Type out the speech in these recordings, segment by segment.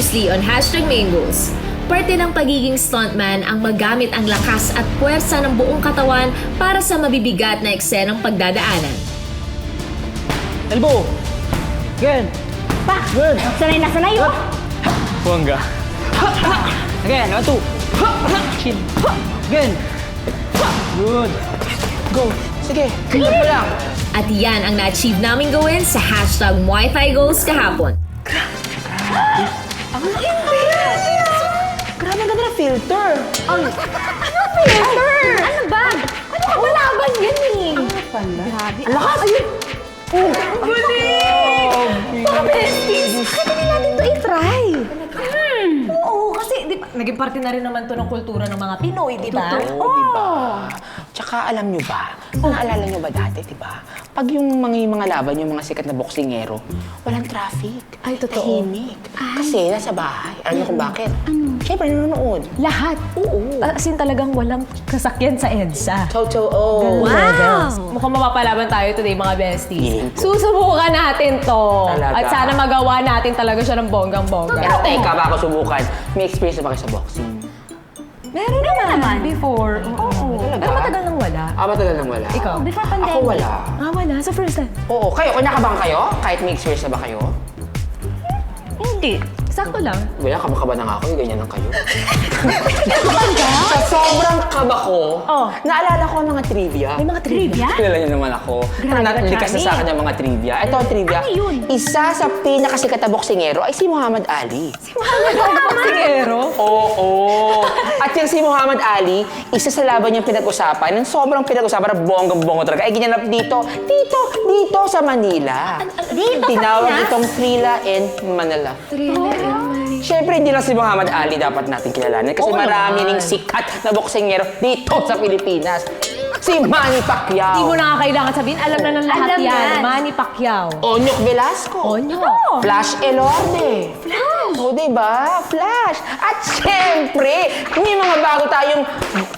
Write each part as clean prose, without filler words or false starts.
Previously on #MainGoals. Parte ng pagiging stuntman ang magamit ang lakas at puwersa ng buong katawan para sa mabibigat na eksenang pagdadaanan. Elbow! Again! Pa! Good! Sanay na sanay, oh! Bongga. Again, 1, 2. Chin. Again. Good. Go. Sige, tingnan mo lang. At yan ang na-achieve namin gawin sa #MyFiGoals kahapon. Ang hindi! Grabe ang ganda ng filter. Ano filter? Ano ba? Ano ka ba laban yan eh? Pala. Grabe. Ang lakas! Ayun! Oh! Ang galing! Mga besties! Pwede natin to i-try. Oo, kasi di ba, naging parte na rin naman to ng kultura ng mga Pinoy, di ba? Oo, diba? Tsaka alam nyo ba, naalala nyo ba dati, diba? Pag yung mga laban, yung mga sikat na boksingero, walang traffic. Ay, totoo. Tahimik. Kasi nasa bahay. Alam nyo kung bakit? Siyempre, nanonood. Lahat. Oo. As in talagang walang kasakyan sa EDSA. Chow-chow, oh. Mukhang mapapalaban tayo today, mga besties. Feeling ko. Susubukan natin to. Talaga. At sana magawa natin talaga siya ng bonggang-bongga. Pero teka, bago subukan, may experience na ba kayo sa boxing? Meron naman. Before. Oo. Talaga? Pero matagal nang wala. Matagal nang wala. Ikaw? Before pandemic. Ako wala. Wala. Sa first time. Oo, kayo, kinakabahan kayo? Kahit may experience na ba kayo? Hindi. Sakto lang. Wala, kaba-kaba na nga ako, ganyan lang kayo. Sa sobrang kaba ko, naalala ko ang mga trivia. May mga trivia? Kilala niyo naman ako. Pero Grabe ka, likas na sa akin yung mga trivia. Ito ang trivia. Ano yun? Isa sa pinakasikat na boksingero ay si Muhammad Ali. Boksingero? Oo. At yung si Muhammad Ali, isa sa laban yung pinag-usapan, yung sobrang pinag-usapan na bonggang-bongo talaga, ay ginanap dito sa Manila. Dito sa Tinawag Pinas? itong Frila in Manila. Siyempre, hindi lang si Muhammad Ali dapat natin kilalanin kasi Oo marami naman. ring sikat na boksingero dito sa Pilipinas. Si Manny Hindi Pacquiao, mo na kailangan sabihin. Alam na ng lahat Alam yan. yan. Manny Pacquiao. Onyok Velasco, Onyo. Flash Elorde. Flash! O, diba? Flash! At siyempre, may mga bago tayong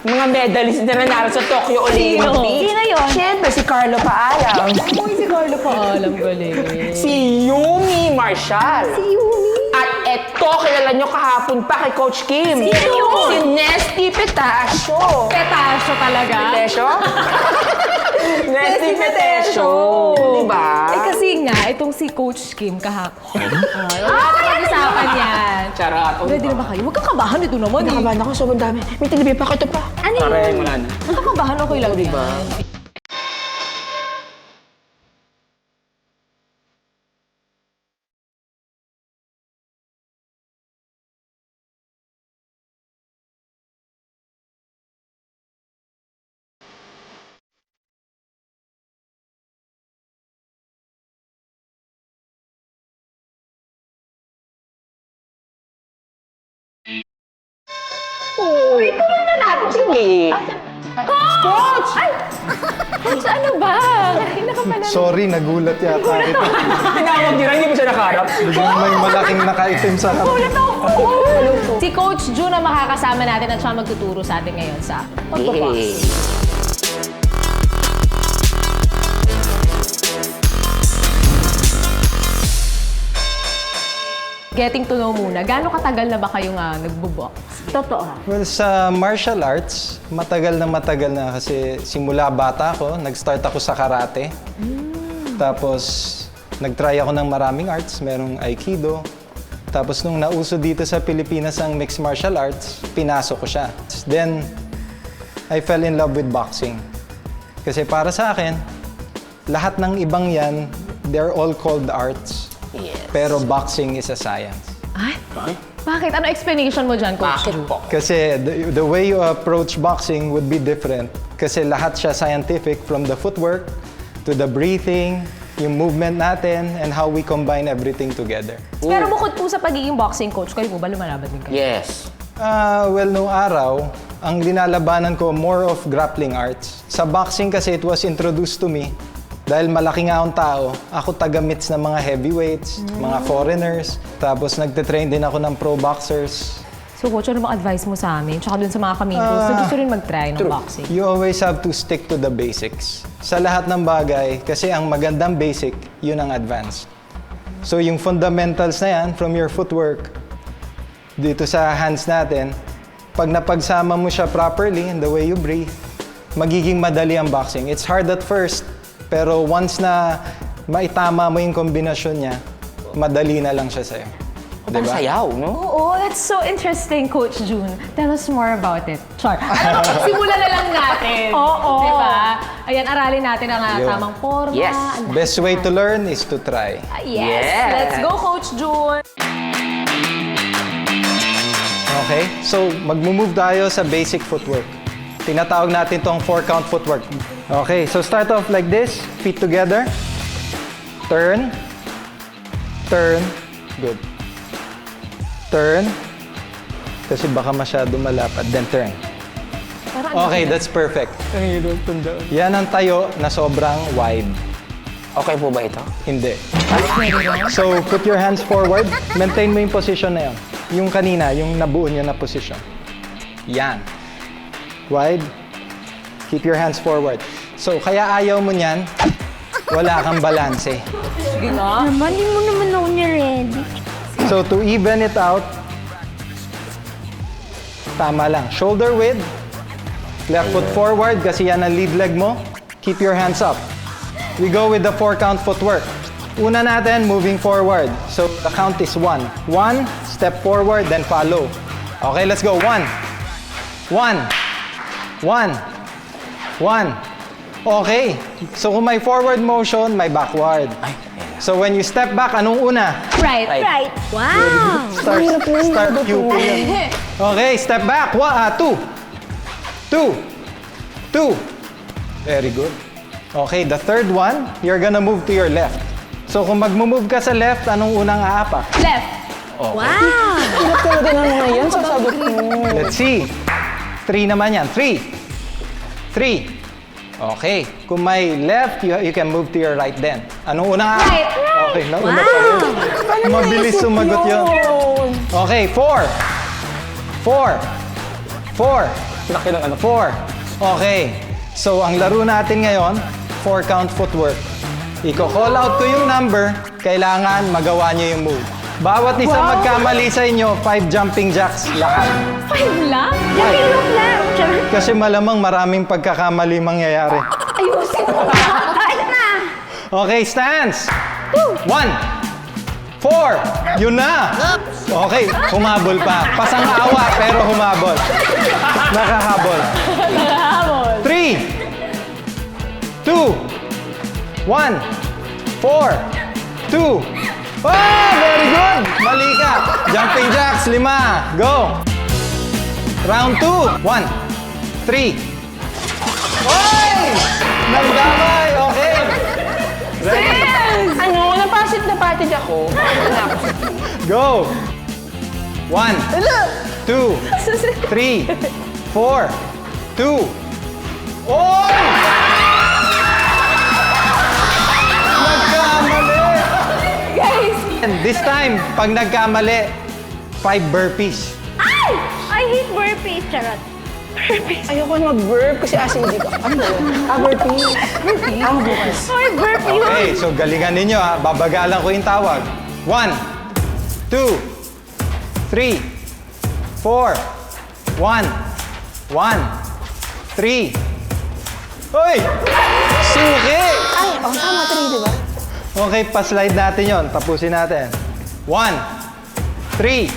mga medalist na nanalo sa Tokyo Olympics. Sino yun? Siyempre, si Carlo Paalam. Uy, si Carlo pa. Alam galing. Si Yumi Marshall. Si Yumi. At eto, kilala nyo kahapon pa kay Coach Kim. Sino yun? Si Nesty Petasio. Petasyo talaga. Petesio? Nesty Petesio. Diba? Eh kasi nga, itong si Coach Kim kahapon. Pag-usapan yan. Charot. Ready na ba kayo? Huwag kang kabahan. Ito naman eh. Nakabahan ako, sobrang dami. May tinibi pa, ito pa. Ano yun? Pare, wala na. Huwag kang kabahan. Okay lang. Diba? Uy, tulungan na natin. Sige. Coach! Coach, ano ba? Kanina ka pala. Sorry, nagulat yata kita. Tinawag niyo lang, hindi mo siya nakaharap. Biglang may malaking nakaitim sa harap. Si Coach Jun ang makakasama natin at siya magtuturo sa atin ngayon sa pagbabox. Getting to know muna, gaano katagal na ba kayo nga nagbo-box? Totoo. Well, sa martial arts, matagal na kasi simula bata ako, nag-start ako sa karate. Tapos, nag-try ako ng maraming arts, merong aikido. Tapos, nung nauso dito sa Pilipinas ang mixed martial arts, pinasok ko siya. Then, I fell in love with boxing. Kasi para sa akin, lahat ng ibang yan, they're all called arts. Yes. Pero boxing is a science. Ay? Bakit? Ano explanation mo dyan, Coach Bakit Ju? po? Kasi the way you approach boxing would be different. Kasi lahat siya scientific from the footwork to the breathing, yung movement natin, and how we combine everything together. Pero bukod po sa pagiging boxing coach, kayo po ba lumalaban din kayo? Yes. Well, nung araw, ang linalabanan ko more of grappling arts. Sa boxing kasi it was introduced to me dahil malaki nga akong tao. Ako taga-mitts ng mga heavyweights, mga foreigners. Tapos nagte-train din ako ng pro boxers. So, Coach, ano bang advice mo sa amin? Tsaka dun sa mga kamingos na gusto rin mag-try ng boxing. You always have to stick to the basics. Sa lahat ng bagay, kasi ang magandang basic, yun ang advanced. So yung fundamentals na yan, from your footwork dito sa hands natin, pag napagsama mo siya properly in the way you breathe, magiging madali ang boxing. It's hard at first, pero once na maitama mo yung kombinasyon niya, madali na lang siya sa'yo. Parang sayaw, no? Oo, that's so interesting, Coach June. Tell us more about it. Char. Simulan na lang natin. Oo. Diba? Ayan, aralin natin ang Yun. tamang forma. Yes. ang- Best way to learn is to try. Yes. Yes. Let's go, Coach June. Okay? So, magmo-move tayo sa basic footwork. Tinatawag natin tong 4-count footwork. Okay, so start off like this. Feet together. Turn. Turn. Good. Turn. Kasi baka masyado malapad. Then turn. Okay, that's perfect. Yan ang tayo na sobrang wide. Okay po ba ito? Hindi. So, put your hands forward. Maintain mo yung position na yun. Yung kanina, yung nabuo niyo na position. Yan. Wide. Keep your hands forward. So, kaya ayaw mo niyan, wala kang balanse. Naman, di mo naman ako niready. So, to even it out, tama lang. Shoulder width. Left foot forward kasi yan ang lead leg mo. Keep your hands up. We go with the 4-count footwork. Una natin, moving forward. So, the count is 1. 1, step forward, then follow. Okay, let's go. 1. 1. 1. 1. Okay. So, kung may forward motion, may backward. So, when you step back, anong una? Right. Right. Wow! Start cue po yan. Okay, step back. 2. 2. 2. Very good. Okay, the third one, you're gonna move to your left. So kung mag-move ka sa left, anong unang aapak? Left. Wow! Hirap talaga ng mga yan, sasagot mo. Let's see. 3 naman yan. 3. 3. Okay. Kung may left, you can move to your right then. Anong unang aapak? Right. Okay, nauna pa rin. Mabilis sumagot yun. Okay, 4. 4. 4. Laki ng ano. 4. Okay. So, ang laro natin ngayon, 4-count footwork. Iko-call out ko yung number, kailangan magawa niyo yung move. Bawat isa magkamali sa inyo, 5 jumping jacks lahat. 5 lang? Nahilok lang. Char. Kasi malamang maraming pagkakamali mangyayari. Ayusin mo. Kahit na. Okay, stance! 1. 4. Yun na! Okay, humabol pa. Pasang-awa, pero humabol. Nakahabol. 3, 2, 1, 4, 2. Oh, very good! Mali ka. Jumping jacks, 5. Go! Round 2. 1, 3. Oy! Nagdamay! Okay. Ready? Ano, napasit na patig ako. Go! 1, 2, 3, 4, 2. Oy! Nagkamali! Guys. And this time, pag nagkamali, 5 burpees. Ay! I hate burpees. Charot. Ayoko na mag-burp kasi acidic ako. Ano ba yun? Burpee. Burpee? Burpees. Ay, burpee. Okay, so galingan ninyo ha. Babagalan ko yung tawag. 1, 2, 3, 4, 1, 1, 3. Hoy! Suki! Ay, tama 3, di ba? Okay, pa-slide natin yon. Tapusin natin. 1, 3,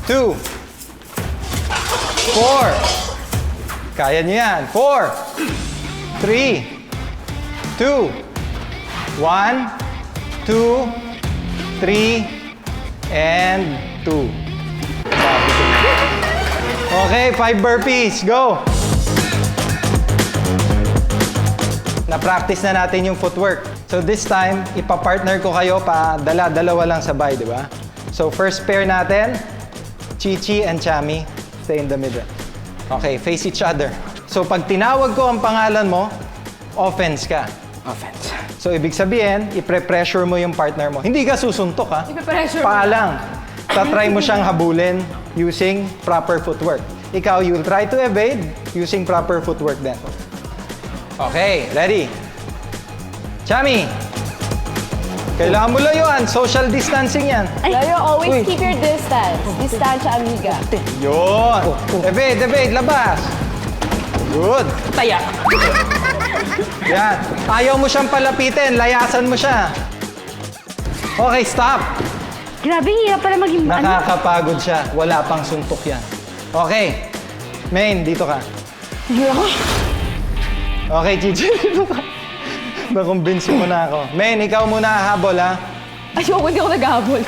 2, 4. Kaya nyo yan. 4, 3, 2, 1, 2, 3, and 2. Okay, 5 burpees. Go! Na-practice na natin yung footwork. So this time, ipa-partner ko kayo pa dala-dalawa lang sabay, di ba? So first pair natin, Chi-Chi and Chami, stay in the middle. Okay, face each other. So pag tinawag ko ang pangalan mo, offense ka. Offense. So ibig sabihin, ipre-pressure mo yung partner mo. Hindi ka susuntok ha. Ipe-pressure mo. Paalang. Tatry mo siyang habulin using proper footwork. Ikaw, you'll try to evade using proper footwork then. Okay, ready? Chami! Kailangan mo layuan. Social distancing yan. Layo, always keep your distance. Distansya, amiga. Yun. Debate, labas. Good. Taya. Yan. Ayaw mo siyang palapitin. Layasan mo siya. Okay, stop. Grabe, hirap pala maging Nakakapagod siya. Wala pang suntok yan. Okay. Main, dito ka. Okay, Chichi, dito ka. Nakumbinsi mo na ako. Main, ikaw muna habol, ha? Ayoko, hindi ako naghahabol.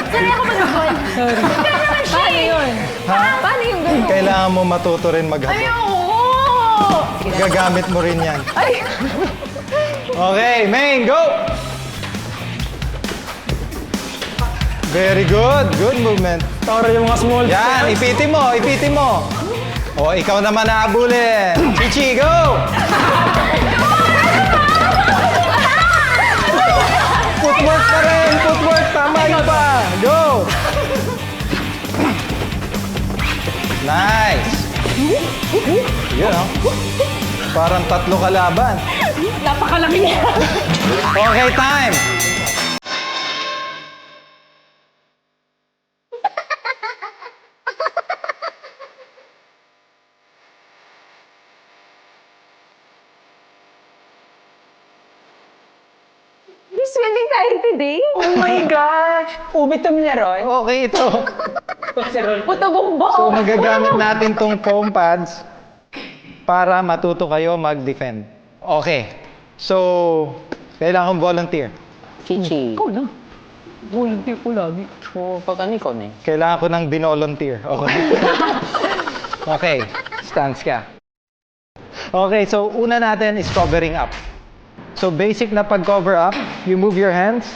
Sanay ako mag-habol. Paano yun? Paano yung gano'n? Kailangan mo matuto rin maghabol. Ayoko! Gagamit mo rin yan. Ay! Okay, Main, go! Very good. Good movement. Tara yung mga small. Yan, ipitin mo, ipitin mo. O, ikaw naman naabulin. Chichi, go! Footwork pa rin, footwork. Tama yun pa. Go! Nice. Yun, oh. Parang tatlo kalaban. Napakalaki niya. Okay, time. Swimming tayo today. Oh my gosh! Ubit kami na ron. Okay, ito. Puto bumbo. So, magagamit natin tong foam pads para matuto kayo mag-defend. Okay. So, kailangan volunteer. Chichi. Ikaw na. Volunteer ko lagi. Oo, pag ano ikaw na eh. Kailangan ko ng binolunteer. Okay. Okay. Stance ka. Okay, so una natin is covering up. So basic na pag-cover up, you move your hands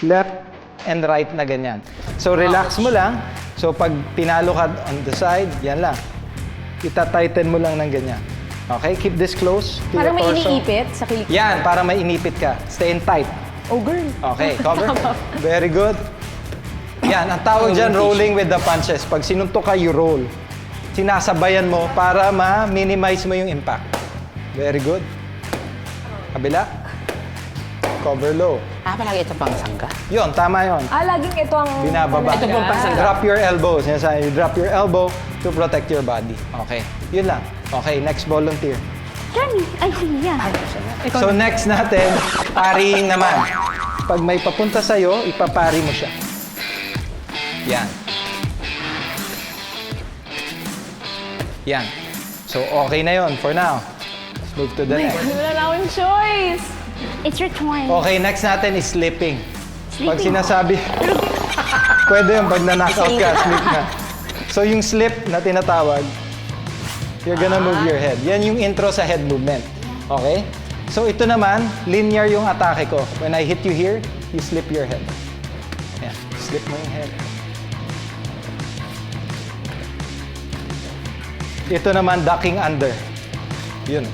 left and right na ganyan. So relax mo lang. So pag pinalo ka on the side, yan lang. Ita-tighten mo lang ng ganyan. Okay, keep this close to Parang your may torso. iniipit sa kilik. Yan, para may inipit ka. Stay in tight. Oh, girl. Okay, cover. Very good. Yan, ang tawag dyan, rolling with the punches. Pag sinuntok ka, you roll. Sinasabayan mo para ma-minimize mo yung impact. Very good. Kabila. Cover low. Palagi ito pang sangga. Yun, tama yun. Laging ito ang... Binababa. Ito pong pasang- Drop your elbows. Sinasabi, you drop your elbow to protect your body. Okay, yun lang. Okay, next volunteer. Johnny, ay siya. So next natin, pariing naman. Pag may papunta sa'yo, ipapari mo siya. Yan. Yan. So okay na yon for now. Let's move to the next. Wala na akong choice. It's your turn. Okay, next natin is slipping. Pag sinasabi, pwede yung pag na-knockout ka, slip na. So yung slip na tinatawag, you're gonna move your head. Yan yung intro sa head movement. Okay? So ito naman, linear yung atake ko. When I hit you here, you slip your head. Yan, slip mo yung head. Ito naman, ducking under. Yun.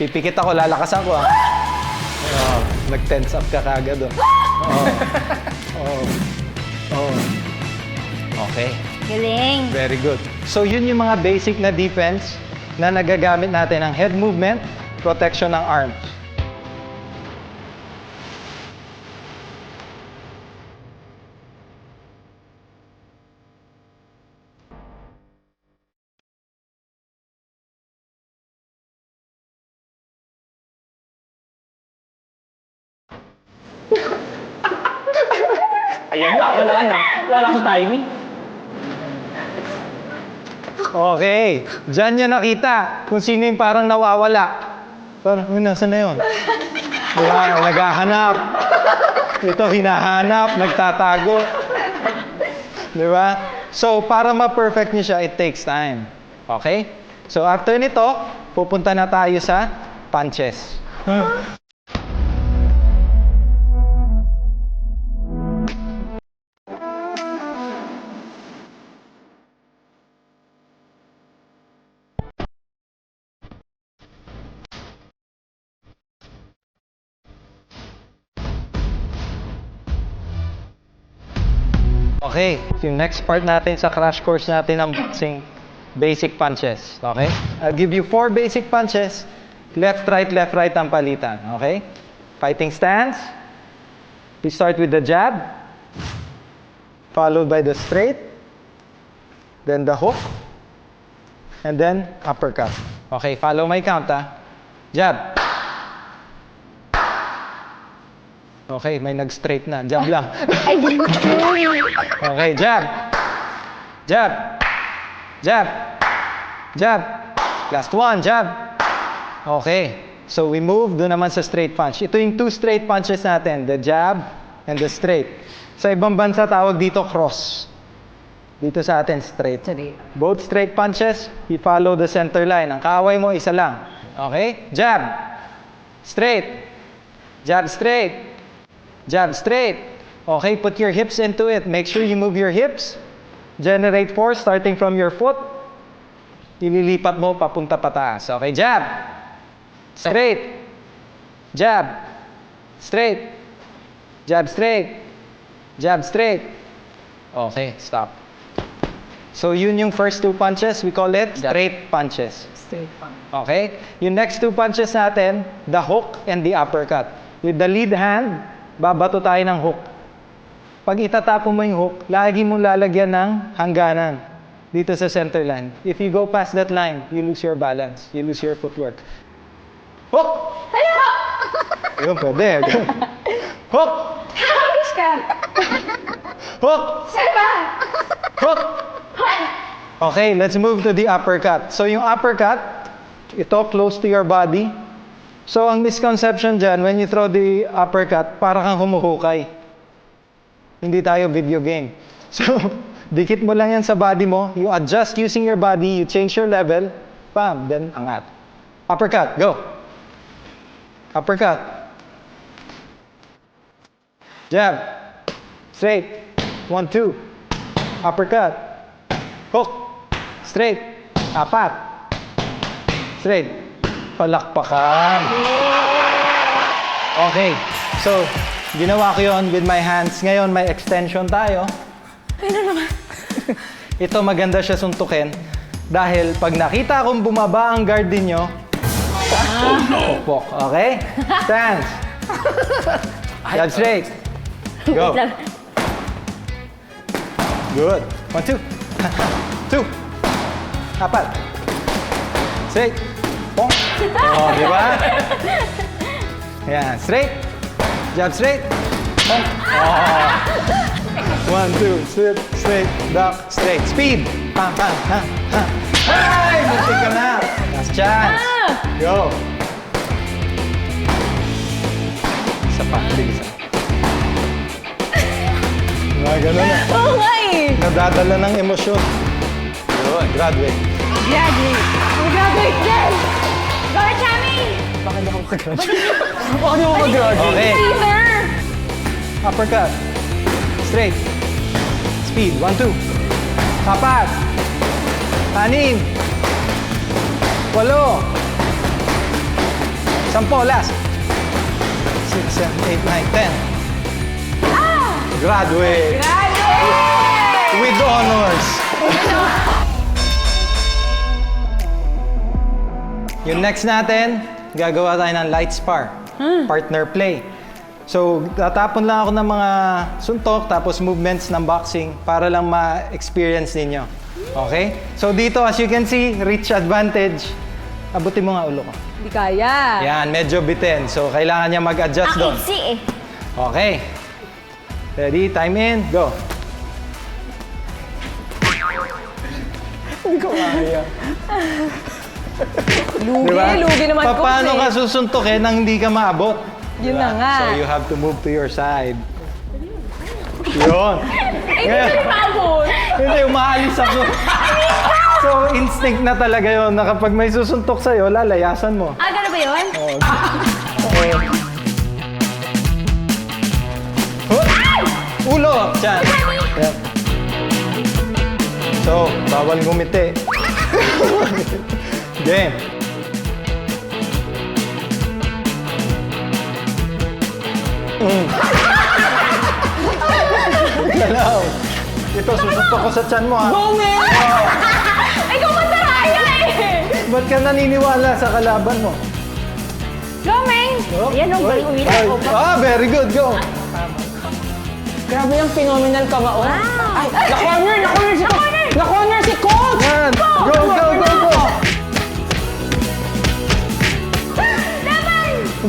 Pipikit ako, lalakasan ko ah. Oh, nag-tense up ka kagad oh. Oh. Okay. Galing. Very good. So yun yung mga basic na defense na nagagamit natin ng head movement, protection ng arms. Ayan na, wala akong timing. Okay. Diyan nyo nakita kung sino yung parang nawawala. Parang, nasaan na yun? Wala, naghahanap. Ito, hinahanap, nagtatago. Di ba? So, para ma-perfect nyo siya, it takes time. Okay? So, after nito, pupunta na tayo sa punches. Okay, yung next part natin sa crash course natin ng boxing, basic punches. Okay? I'll give you 4 basic punches Left, right ang palitan. Okay? Fighting stance. We start with the jab. Followed by the straight. Then the hook. And then uppercut. Okay, follow my count Jab. Okay, may nag-straight na. Jab lang. Okay, jab. Jab. Jab. Jab. Last one, jab. Okay. So we move doon naman sa straight punch. Ito yung 2 straight punches natin. The jab and the straight. Sa ibang bansa tawag dito cross. Dito sa atin straight. Both straight punches, you follow the center line. Ang kaaway mo, isa lang. Okay? Jab. Straight. Jab straight. Jab straight. Okay, put your hips into it. Make sure you move your hips. Generate force starting from your foot. Ililipat mo papunta pataas. Okay, jab. Straight. Jab. Straight. Jab straight. Jab straight. Okay, stop. So yun yung first 2 punches, we call it straight punches. Straight punch. Okay? Yung next 2 punches natin, the hook and the uppercut. With the lead hand, babato tayo ng hook. Pag itatapo mo yung hook, lagi mong lalagyan ng hangganan dito sa center line. If you go past that line, you lose your balance. You lose your footwork. Hook! Ayun, pwede. Hook! Hook! Hook! Okay, let's move to the uppercut. So yung uppercut, ito close to your body. So ang misconception dyan, when you throw the uppercut, para kang humuhukay. Hindi tayo video game. So, dikit mo lang yan sa body mo, you adjust using your body, you change your level, bam, then angat. Uppercut, go. Uppercut. Jab. Straight. 1, 2. Uppercut. Hook. Straight. 4. Straight. Palakpakan. Okay. So, ginawa ko yun with my hands. Ngayon, may extension tayo. Ano naman? Ito, maganda siya suntukin. Dahil pag nakita kong bumaba ang guard ninyo, pokpok. Okay? Stance. Jab straight. Go. Good. 1, 2. 2. 4. Straight. Pong. Oh, di ba? Yan. Straight. Jab straight. Pong. Oh. 1, 2. Straight. Straight. Duck. Straight. Speed. Pam, pam, pam, pam. Ay! Muntik ka na. Last chance. Go. Isa pa. Bilisan. Gano'n na. Oo nga eh! Nadadala ng emosyon. Yun, graduate. Graduate! Graduate din! Go, Chami! Bakit ako mag-graduate? Bakit ako mag-graduate? Okay. Peter! Uppercut. Straight. Speed. 1, 2. 4. 6. 8. 10. Last. 6, 7, 8, 9, 10. Graduate. With honors. Yung next natin, gagawa tayo ng light spar. Partner play. So, tatapon lang ako ng mga suntok, tapos movements ng boxing para lang ma-experience ninyo. Okay? So, dito, as you can see, reach advantage. Abutin mo nga ulo ko. Hindi kaya. Yan, medyo bitin. So, kailangan niya mag-adjust doon. Iksi eh. Okay. Ready? Time in. Go. Hindi ko kaya. Lugi, Diba? lugi naman ko. Paano ka susuntukin nang hindi ka maabot? Yun Diba? na nga. So you have to move to your side. Yun. Ngayon, hindi, umaalis ako. So instinct na talaga yun na kapag may susuntok sa'yo, lalayasan mo. Ah, gano'n ba yun? Ulo! Diyan. Yep. So, bawal gumiti. Game. Galaw. Ito, susuntok ko sa tiyan mo, ha? Ikaw mataraya eh! Ba't ka naniniwala sa kalaban mo? Go, Meng! Yan ang galing uwi Ay, na. very good, go! Grabe yung phenomenal kamao. Ay, na-corner si Coach! Yan! Go, go, go, go!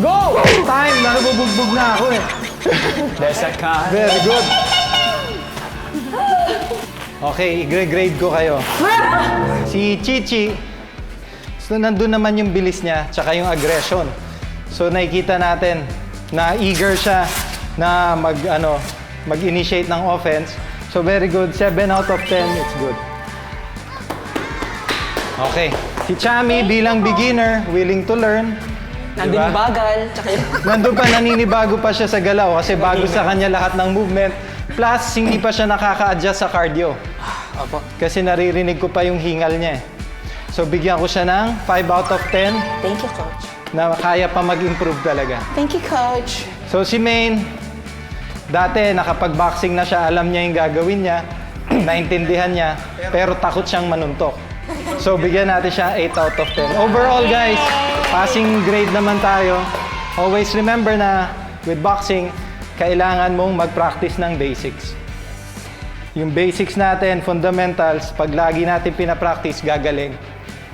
Go! Time! Nabubugbog na ako eh. There's a car. Very good. Okay, i-grade ko kayo. Si Chichi, so nandun naman yung bilis niya, tsaka yung aggression. So nakikita natin na eager siya na mag-initiate ng offense. So very good. 7 out of 10, it's good. Okay. Si Chami bilang beginner, willing to learn. Nandun yung bagal. Tsaka yung... Nandun pa, naninibago pa siya sa galaw kasi bago sa kanya lahat ng movement. Plus, hindi pa siya nakaka-adjust sa cardio. Opo. Kasi naririnig ko pa yung hingal niya eh. So, bigyan ko siya ng 5 out of 10 Thank you, Coach. na kaya pa mag-improve talaga. Thank you, Coach. So, si Maine, dati nakapag-boxing na siya, alam niya yung gagawin niya, naintindihan niya, pero takot siyang manuntok. So, bigyan natin siya 8 out of 10. Overall, guys, passing grade naman tayo. Always remember na with boxing, kailangan mong mag-practice ng basics. Yung basics natin, fundamentals, pag lagi natin pinapractice, gagaling.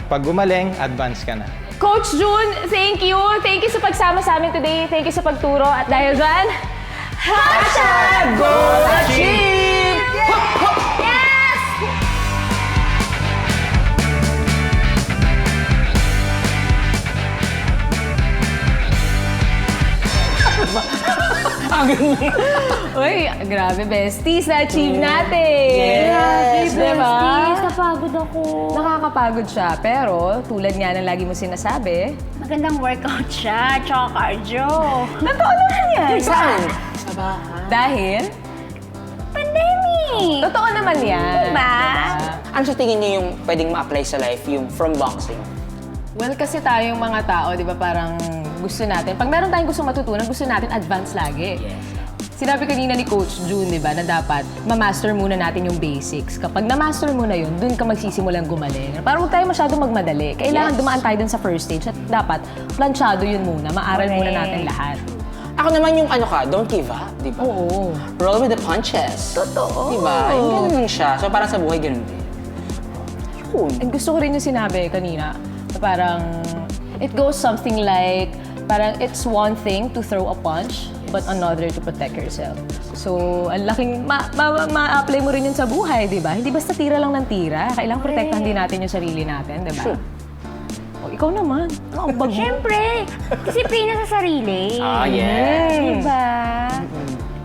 Pag gumaling, advance ka na. Coach June, thank you. Thank you sa pagsama sa amin today. Thank you sa pagturo. At dahil dyan, #GoalAchieve! Yes! Uy, grabe, besties. Na-achieve natin. Yes. Diba? Besties, napagod ako. Nakakapagod siya, pero tulad nga ng lagi mo sinasabi, Magandang workout siya, tsaka cardio. totoo naman yan. Saan? Dahil, Pandemic! totoo naman yan. Diba? Ano sa tingin niyo yung pwedeng ma-apply sa life, yung from boxing? Well, kasi tayong mga tao, di ba, parang gusto natin, pag meron tayong gusto matutunan, gusto natin advance lagi. Sinabi kanina ni Coach June, di ba, na dapat ma-master muna natin yung basics. Kapag na-master mo na yun, dun ka magsisimulang gumaling. Para huwag tayo masyadong magmadali. Kailangan dumaan tayo dun sa first stage at dapat planchado yun muna. Maaral muna natin lahat. Ako naman yung don't give up, di ba? Oo. Roll with the punches. Totoo. Di ba? Yung ganun lang siya. So parang sa buhay, ganun din. Yun. And gusto ko rin yung sinabi kanina, na parang it goes something like, parang it's one thing to throw a punch, but another to protect yourself. So, ang laking, ma-apply mo rin yun sa buhay, di ba? Hindi basta tira lang ng tira. Kailangan protektahan din natin yung sarili natin, di ba? Sure. O, ikaw naman. Ano ang bag mo? Siyempre, disiplina sa sarili. Yes. Diba?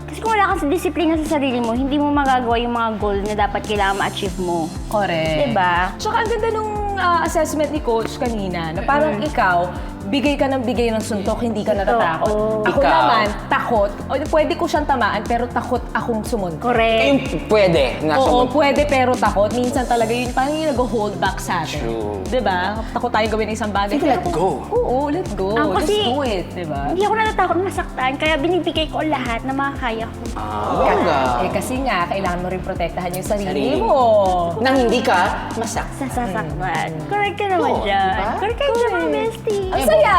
Kasi kung wala kang disiplina sa sarili mo, hindi mo magagawa yung mga goal na dapat kailangan ma-achieve mo. Correct. Diba? Tsaka ang ganda nung assessment ni Coach kanina, na parang ikaw, bigay ka ng bigay ng suntok, hindi ka natatakot. Totoo. Ako Ikaw. naman, takot. O, pwede ko siyang tamaan, pero takot akong sumuntok. Correct. Yung pwede. Nasa Oo, pwede pero takot. Minsan talaga yun, parang yung nag-hold back sa atin. True. Diba? Takot tayo gawin ng isang bagay. Sige, Pero let go. Oo, let go. Ako Just kasi- do it, diba? Hindi ako natatakot masaktan, kaya binibigay ko lahat na makakaya ko. Bongga. Eh kasi nga, kailangan mo rin protektahan yung sarili Sarili. mo. Nang hindi ka masak. Sa sasaktan. Correct ka naman Oo, dyan. diba? Correct ka dyan, mga bestie. Ang saya!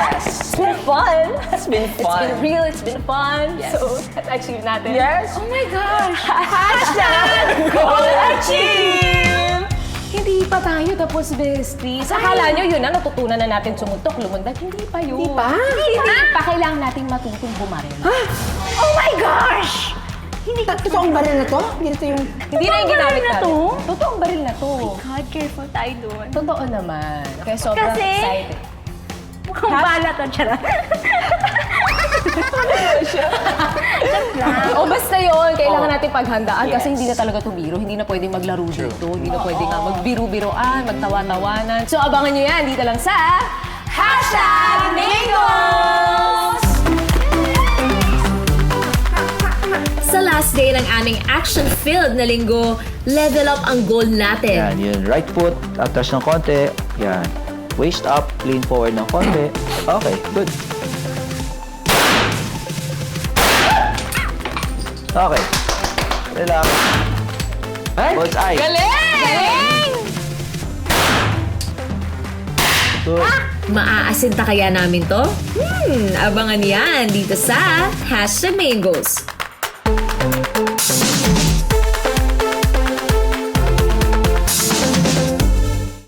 Yes. It's been fun! It's been It's fun. been real, it's been fun. Yes. So, achieve natin. Yes. Oh my gosh! Goal achieve! Hindi pa tayo tapos, besties. Akala nyo yun na, natutunan na natin sumutok, lumundag. Hindi pa yun. Hindi pa? Hindi pa. Kailangan natin matutong bumaril. Oh my gosh! Hindi ko Ito ang baril na to? Ganito yung... Hindi na yung ginamit baril na natin. to? Totoong baril na to. God, careful tayo doon. Totoo naman. Kaya sobrang Kasi- excited. Mukhang bala to, charot. O basta yun, kailangan natin paghandaan kasi Yes. hindi na talaga to biro. Hindi na pwedeng maglaro dito. Hindi na pwedeng nga magbiru-biroan, magtawa-tawanan. So abangan nyo yan dito lang sa #Mingos! Sa last day ng aming action-filled na linggo, level up ang goal natin. Yan, yun. Right foot, atras ng konti. Yan. Waist up, lean forward ng konti. Okay, good. Okay. Relax. Bullseye. Galing! Good. Maaasinta kaya namin to? Abangan yan dito sa #Main Goals.